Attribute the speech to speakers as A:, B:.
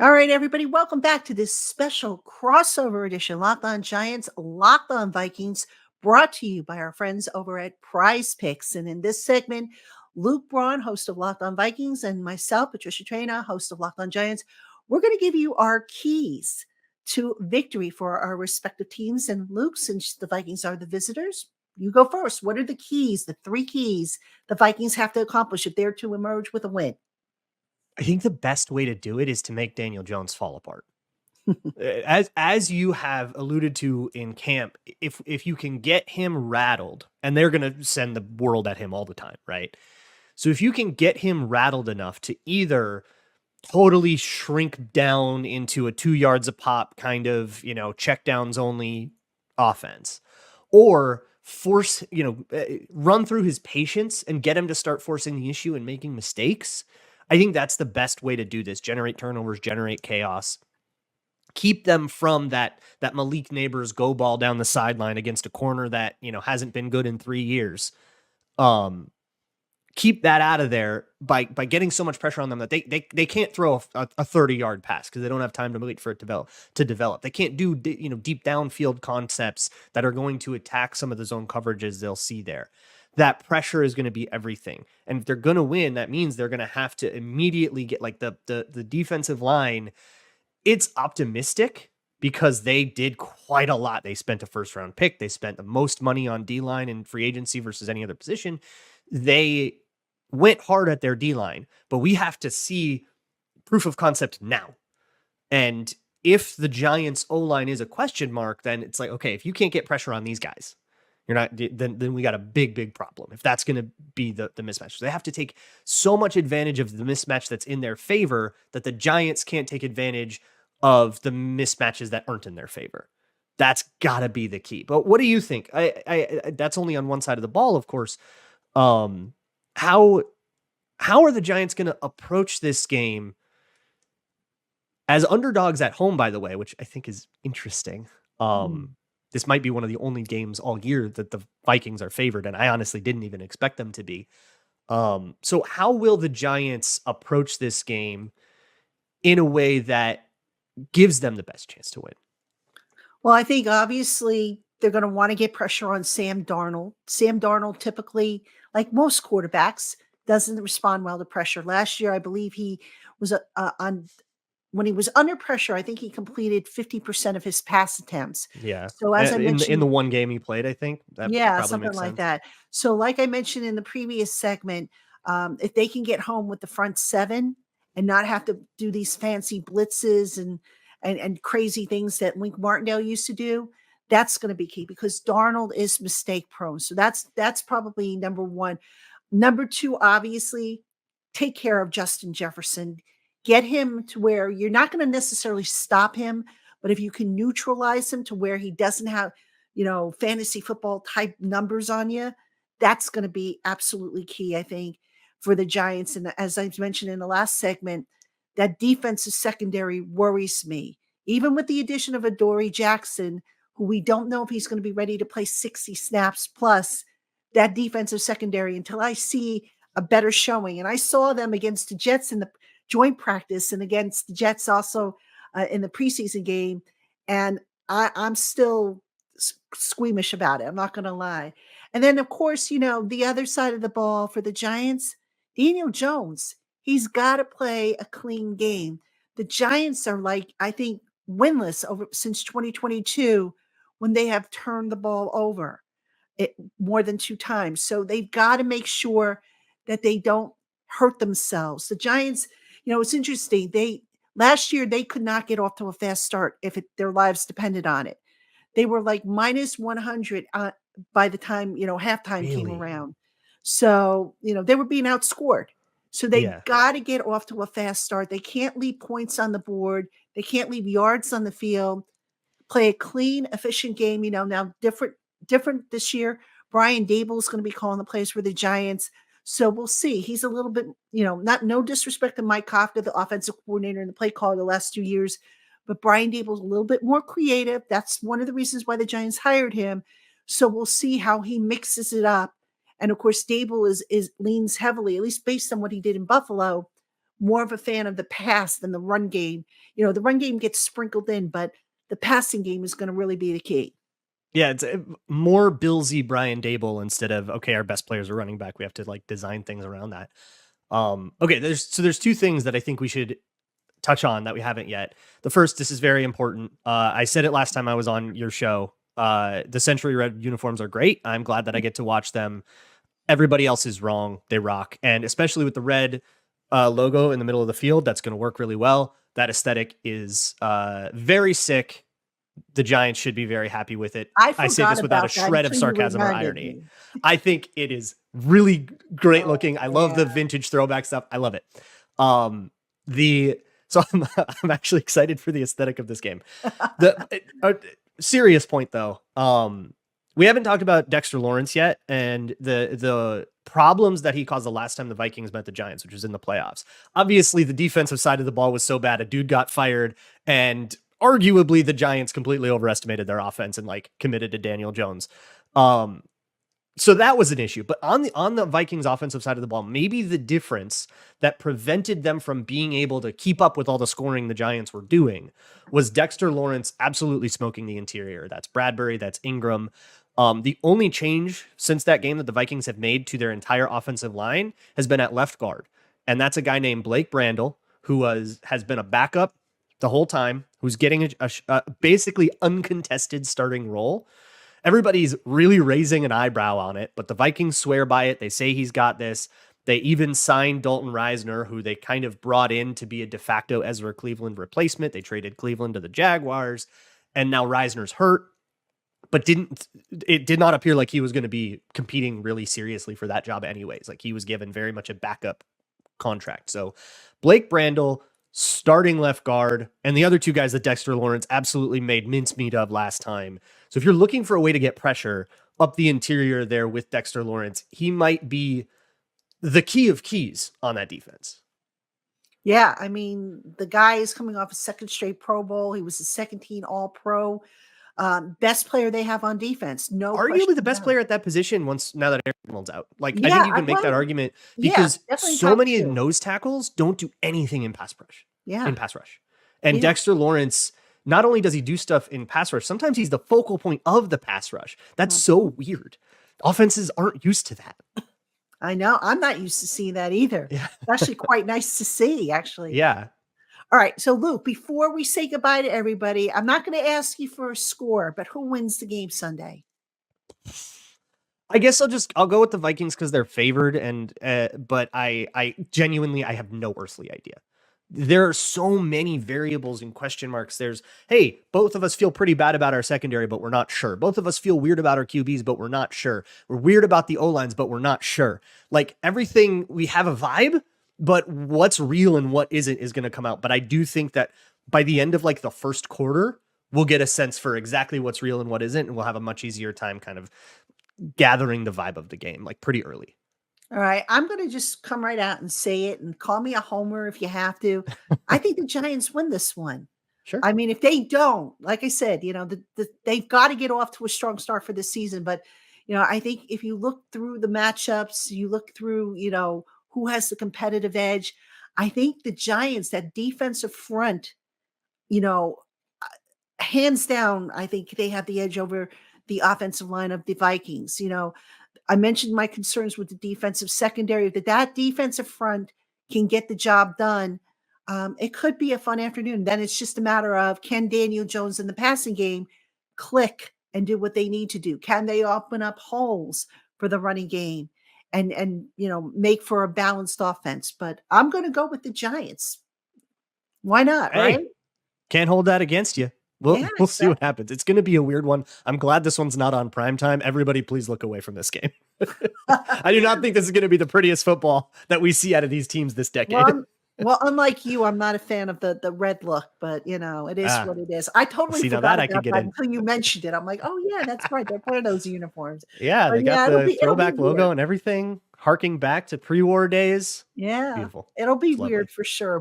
A: All right, everybody, welcome back to this special crossover edition, Locked On Giants, Locked On Vikings, brought to you by our friends over at Prize Picks. And in this segment, Luke Braun, host of Locked On Vikings, and myself, Patricia Traina, host of Locked On Giants, we're going to give you our keys to victory for our respective teams. And Luke, since the Vikings are the visitors, you go first. What are the keys, the three keys the Vikings have to accomplish if they're to emerge with a win?
B: I think the best way to do it is to make Daniel Jones fall apart. As you have alluded to in camp, if you can get him rattled, and they're going to send the world at him all the time, right? So if you can get him rattled enough to either totally shrink down into a 2 yards a pop kind of, check downs only offense, or force, run through his patience and get him to start forcing the issue and making mistakes. I think that's the best way to do this. Generate turnovers, generate chaos. Keep them from that Malik Neighbors go ball down the sideline against a corner that, hasn't been good in 3 years. Keep that out of there by getting so much pressure on them that they can't throw a 30-yard pass because they don't have time to wait for it to develop. They can't do deep downfield concepts that are going to attack some of the zone coverages they'll see there. That pressure is going to be everything. And if they're going to win, that means they're going to have to immediately get like the defensive line. It's optimistic because they did quite a lot. They spent a first round pick. They spent the most money on D-line in free agency versus any other position. They went hard at their D-line, but we have to see proof of concept now. And if the Giants O-line is a question mark, then it's like, okay, if you can't get pressure on these guys, you're not, then we got a big problem. If that's going to be the mismatch, so they have to take so much advantage of the mismatch that's in their favor that the Giants can't take advantage of the mismatches that aren't in their favor. That's gotta be the key. But what do you think? I that's only on one side of the ball, of course. How are the Giants going to approach this game as underdogs at home, by the way, which I think is interesting. This might be one of the only games all year that the Vikings are favored, and I honestly didn't even expect them to be. So how will the Giants approach this game in a way that gives them the best chance to win?
A: Well, I think obviously they're going to want to get pressure on Sam Darnold. Sam Darnold typically, like most quarterbacks, doesn't respond well to pressure. Last year, I believe he was on when he was under pressure. I think he completed 50% of his pass attempts.
B: Yeah.
A: So as I
B: In the
A: mentioned,
B: one game he played, I think that
A: yeah,
B: probably
A: something
B: makes
A: like
B: sense.
A: that. So, like I mentioned in the previous segment, if they can get home with the front seven and not have to do these fancy blitzes and crazy things that Link Martindale used to do, that's going to be key because Darnold is mistake prone. So that's probably number one. Number two, obviously, take care of Justin Jefferson. Get him to where you're not going to necessarily stop him, but if you can neutralize him to where he doesn't have fantasy football type numbers on you, that's going to be absolutely key, I think, for the Giants. And as I mentioned in the last segment, that defensive secondary worries me. Even with the addition of Adoree Jackson, who we don't know if he's going to be ready to play 60 snaps plus, that defensive secondary, until I see a better showing. And I saw them against the Jets in the joint practice and against the Jets also in the preseason game. And I'm still squeamish about it. I'm not going to lie. And then, of course, the other side of the ball for the Giants, Daniel Jones, he's got to play a clean game. The Giants are like, I think, winless over since 2022 when they have turned the ball over it more than 2 times. So they've got to make sure that they don't hurt themselves. The Giants, it's interesting. Last year they could not get off to a fast start if their lives depended on it. They were like minus 100 by the time, halftime came
B: Really?
A: around. So, they were being outscored. So they
B: Yeah.
A: got to get off to a fast start. They can't leave points on the board. They can't leave yards on the field. Play a clean, efficient game. Now different this year. Brian Dable is going to be calling the plays for the Giants. So we'll see. He's a little bit, not no disrespect to Mike Kafka, the offensive coordinator and the play caller the last 2 years, but Brian Dable's a little bit more creative. That's one of the reasons why the Giants hired him. So we'll see how he mixes it up. And of course, Dable is leans heavily, at least based on what he did in Buffalo, more of a fan of the pass than the run game. The run game gets sprinkled in, but the passing game is going to really be the key.
B: Yeah, it's more Billsy Brian Dable instead of, okay, our best players are running back. We have to like design things around that. Okay, there's two things that I think we should touch on that we haven't yet. The first, this is very important. I said it last time I was on your show. The Century Red uniforms are great. I'm glad that I get to watch them. Everybody else is wrong. They rock. And especially with the red logo in the middle of the field, that's going to work really well. That aesthetic is very sick. The Giants should be very happy with it. I say
A: forgot
B: this without a
A: about that
B: shred of
A: until you
B: sarcasm or
A: reminded
B: irony.
A: me.
B: I think it is really great
A: Oh,
B: looking. I love the
A: yeah.
B: vintage throwback stuff. I love it. So I'm actually excited for the aesthetic of this game. Serious point though. We haven't talked about Dexter Lawrence yet, and the problems that he caused the last time the Vikings met the Giants, which was in the playoffs. Obviously, the defensive side of the ball was so bad, a dude got fired, and arguably the Giants completely overestimated their offense and like committed to Daniel Jones. So that was an issue. But on the Vikings offensive side of the ball, maybe the difference that prevented them from being able to keep up with all the scoring the Giants were doing was Dexter Lawrence absolutely smoking the interior. That's Bradbury, that's Ingram. The only change since that game that the Vikings have made to their entire offensive line has been at left guard. And that's a guy named Blake Brandel, who has been a backup the whole time, who's getting a basically uncontested starting role. Everybody's really raising an eyebrow on it, but the Vikings swear by it. They say he's got this. They even signed Dalton Reisner, who they kind of brought in to be a de facto Ezra Cleveland replacement. They traded Cleveland to the Jaguars, and now Reisner's hurt, but it did not appear like he was going to be competing really seriously for that job anyways. Like he was given very much a backup contract. So Blake Brandel, starting left guard, and the other two guys that Dexter Lawrence absolutely made mincemeat of last time. So if you're looking for a way to get pressure up the interior there with Dexter Lawrence, he might be the key of keys on that defense.
A: Yeah, I mean, the guy is coming off a second straight Pro Bowl. He was a second team All-Pro. Best player they have on defense. No question
B: Arguably the best
A: about it.
B: player at that position now that Aaron Donald's out. Like, I
A: Yeah,
B: think you can make that argument because
A: definitely
B: so
A: top
B: many
A: two.
B: nose tackles don't do anything in pass rush.
A: Yeah.
B: And
A: Yeah.
B: Dexter Lawrence, not only does he do stuff in pass rush, sometimes he's the focal point of the pass rush. That's so weird. Offenses aren't used to that.
A: I know. I'm not used to seeing that either.
B: Yeah.
A: It's actually quite nice to see, actually.
B: Yeah.
A: All right. So, Luke, before we say goodbye to everybody, I'm not going to ask you for a score, but who wins the game Sunday?
B: I guess I'll go with the Vikings because they're favored, and but I genuinely I have no earthly idea. There are so many variables and question marks. There's, hey, both of us feel pretty bad about our secondary, but we're not sure. Both of us feel weird about our QBs, but we're not sure. We're weird about the O-lines, but we're not sure. Like everything, we have a vibe, but what's real and what isn't is going to come out. But I do think that by the end of like the first quarter, we'll get a sense for exactly what's real and what isn't, and we'll have a much easier time kind of gathering the vibe of the game, like pretty early.
A: All right. I'm going to just come right out and say it and call me a homer if you have to. I think the Giants win this one.
B: Sure.
A: I mean, if they don't, like I said, they've got to get off to a strong start for this season. But, I think if you look through the matchups, you look through, who has the competitive edge. I think the Giants, that defensive front, hands down, I think they have the edge over the offensive line of the Vikings. I mentioned my concerns with the defensive secondary. That defensive front can get the job done. It could be a fun afternoon. Then it's just a matter of, can Daniel Jones in the passing game click and do what they need to do? Can they open up holes for the running game and make for a balanced offense? But I'm going to go with the Giants. Why not?
B: Hey,
A: right?
B: Can't hold that against you. We'll see what happens. It's going to be a weird one. I'm glad this one's not on prime time. Everybody, please look away from this game. I do not think this is going to be the prettiest football that we see out of these teams this decade.
A: Well, unlike you, I'm not a fan of the red look, but it is what it is. I totally forgot about that until you mentioned it. I'm like, oh yeah, that's right. They're playing those uniforms.
B: Yeah, they got the throwback logo and everything, harking back to pre-war days.
A: Yeah,
B: beautiful.
A: It'll be weird for sure.